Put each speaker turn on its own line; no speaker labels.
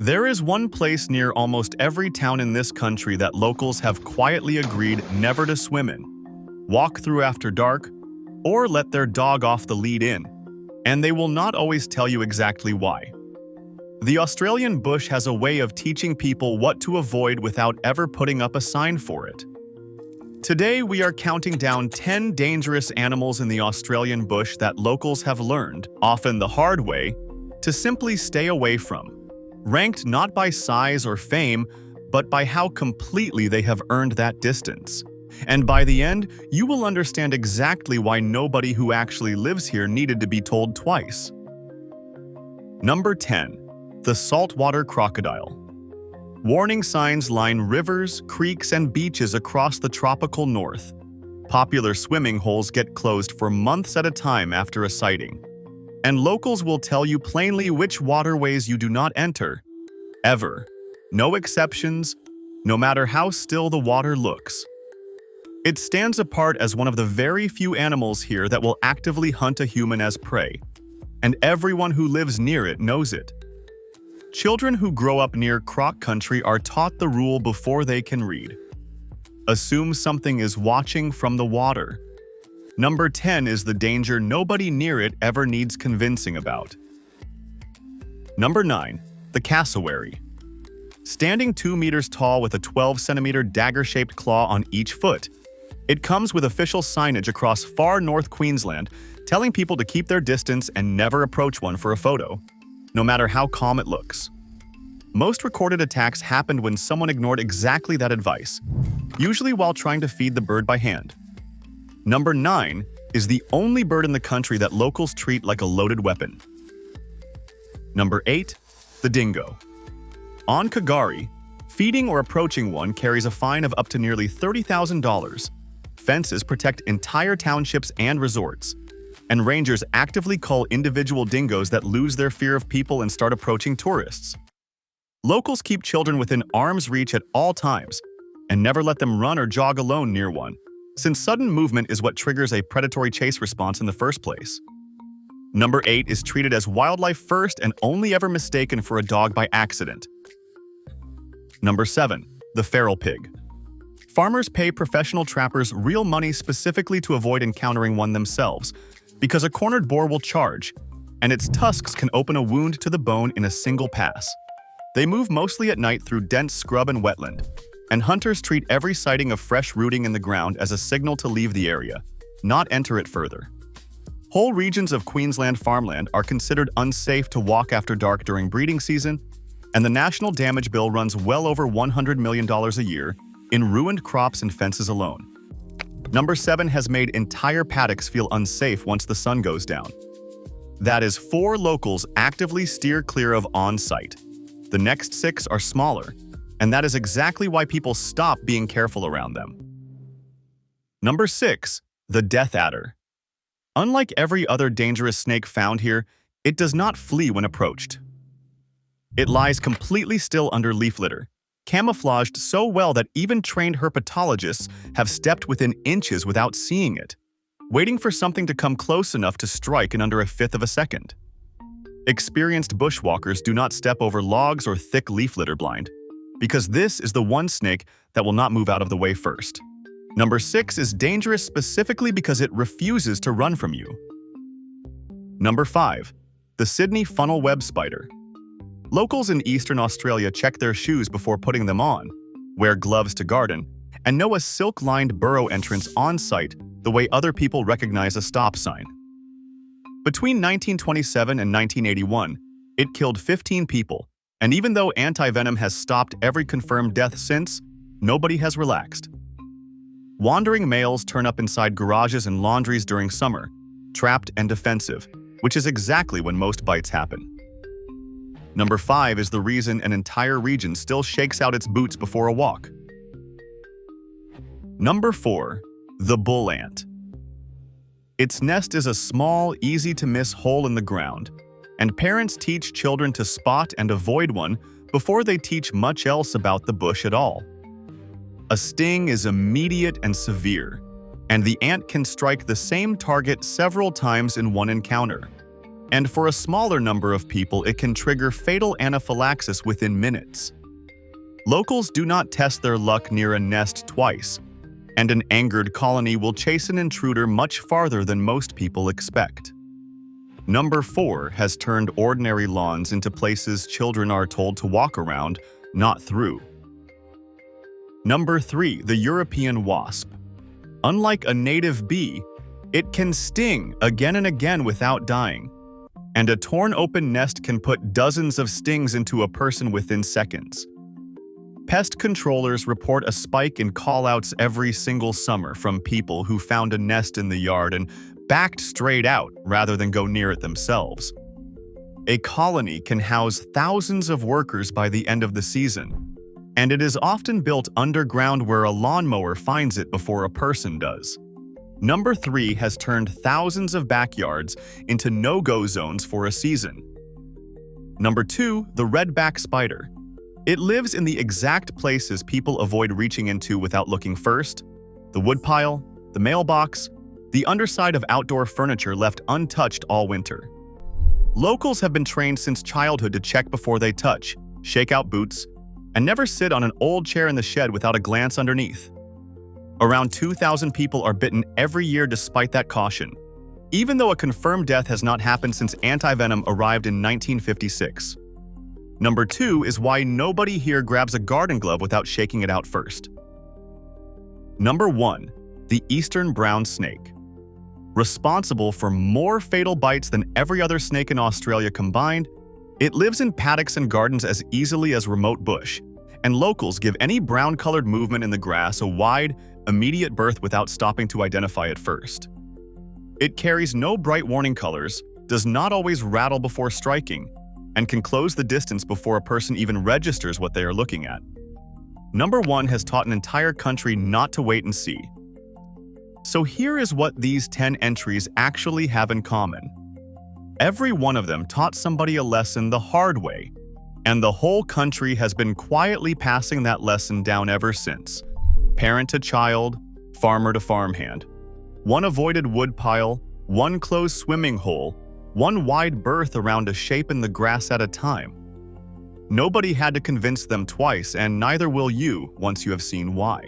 There is one place near almost every town in this country that locals have quietly agreed never to swim in, walk through after dark, or let their dog off the lead in, and they will not always tell you exactly why. The Australian bush has a way of teaching people what to avoid without ever putting up a sign for it. Today, we are counting down 10 dangerous animals in the Australian bush that locals have learned, often the hard way, to simply stay away from, ranked not by size or fame, but by how completely they have earned that distance. And by the end, you will understand exactly why nobody who actually lives here needed to be told twice. Number 10. The saltwater crocodile. Warning signs line rivers, creeks, and beaches across the tropical north. Popular swimming holes get closed for months at a time after a sighting. And locals will tell you plainly which waterways you do not enter. Ever. No exceptions, no matter how still the water looks. It stands apart as one of the very few animals here that will actively hunt a human as prey. And everyone who lives near it knows it. Children who grow up near croc country are taught the rule before they can read. Assume something is watching from the water. Number 10 is the danger nobody near it ever needs convincing about. Number 9. The cassowary. Standing 2 meters tall with a 12-centimeter dagger-shaped claw on each foot. It comes with official signage across far north Queensland telling people to keep their distance and never approach one for a photo, no matter how calm it looks. Most recorded attacks happened when someone ignored exactly that advice, usually while trying to feed the bird by hand. Number 9 is the only bird in the country that locals treat like a loaded weapon. Number 8. The dingo. On Cassowary, feeding or approaching one carries a fine of up to nearly $30,000. Fences protect entire townships and resorts, and rangers actively cull individual dingoes that lose their fear of people and start approaching tourists. Locals keep children within arm's reach at all times and never let them run or jog alone near one, since sudden movement is what triggers a predatory chase response in the first place. Number 8 is treated as wildlife first and only ever mistaken for a dog by accident. Number 7. The feral pig. Farmers pay professional trappers real money specifically to avoid encountering one themselves, because a cornered boar will charge, and its tusks can open a wound to the bone in a single pass. They move mostly at night through dense scrub and wetland, and hunters treat every sighting of fresh rooting in the ground as a signal to leave the area, not enter it further. Whole regions of Queensland farmland are considered unsafe to walk after dark during breeding season, and the national damage bill runs well over $100 million a year in ruined crops and fences alone. Number 7 has made entire paddocks feel unsafe once the sun goes down. That is 4 locals actively steer clear of on-site. The next 6 are smaller, and that is exactly why people stop being careful around them. Number 6. The death adder. Unlike every other dangerous snake found here, it does not flee when approached. It lies completely still under leaf litter, camouflaged so well that even trained herpetologists have stepped within inches without seeing it, waiting for something to come close enough to strike in under a fifth of a second. Experienced bushwalkers do not step over logs or thick leaf litter blind, because this is the one snake that will not move out of the way first. Number 6 is dangerous specifically because it refuses to run from you. Number 5. The Sydney funnel web spider. Locals in Eastern Australia check their shoes before putting them on, wear gloves to garden, and know a silk-lined burrow entrance on site the way other people recognize a stop sign. Between 1927 and 1981, it killed 15 people, and even though antivenom has stopped every confirmed death since, nobody has relaxed. Wandering males turn up inside garages and laundries during summer, trapped and defensive, which is exactly when most bites happen. Number 5 is the reason an entire region still shakes out its boots before a walk. Number 4. The bull ant. Its nest is a small, easy-to-miss hole in the ground, and parents teach children to spot and avoid one before they teach much else about the bush at all. A sting is immediate and severe, and the ant can strike the same target several times in one encounter. And for a smaller number of people, it can trigger fatal anaphylaxis within minutes. Locals do not test their luck near a nest twice, and an angered colony will chase an intruder much farther than most people expect. Number 4 has turned ordinary lawns into places children are told to walk around, not through. Number 3, the European wasp. Unlike a native bee, it can sting again and again without dying, and a torn open nest can put dozens of stings into a person within seconds. Pest controllers report a spike in call-outs every single summer from people who found a nest in the yard and backed straight out rather than go near it themselves. A colony can house thousands of workers by the end of the season, and it is often built underground where a lawnmower finds it before a person does. Number 3 has turned thousands of backyards into no-go zones for a season. Number 2, the redback spider. It lives in the exact places people avoid reaching into without looking first: the woodpile, the mailbox, the underside of outdoor furniture left untouched all winter. Locals have been trained since childhood to check before they touch, shake out boots, and never sit on an old chair in the shed without a glance underneath. Around 2,000 people are bitten every year despite that caution, even though a confirmed death has not happened since antivenom arrived in 1956. Number 2 is why nobody here grabs a garden glove without shaking it out first. Number 1, the eastern brown snake. Responsible for more fatal bites than every other snake in Australia combined, it lives in paddocks and gardens as easily as remote bush, and locals give any brown-colored movement in the grass a wide, immediate berth without stopping to identify it first. It carries no bright warning colors, does not always rattle before striking, and can close the distance before a person even registers what they are looking at. Number 1 has taught an entire country not to wait and see. So here is what these 10 entries actually have in common. Every one of them taught somebody a lesson the hard way, and the whole country has been quietly passing that lesson down ever since. Parent to child, farmer to farmhand. One avoided woodpile, one closed swimming hole, one wide berth around a shape in the grass at a time. Nobody had to convince them twice, and neither will you once you have seen why.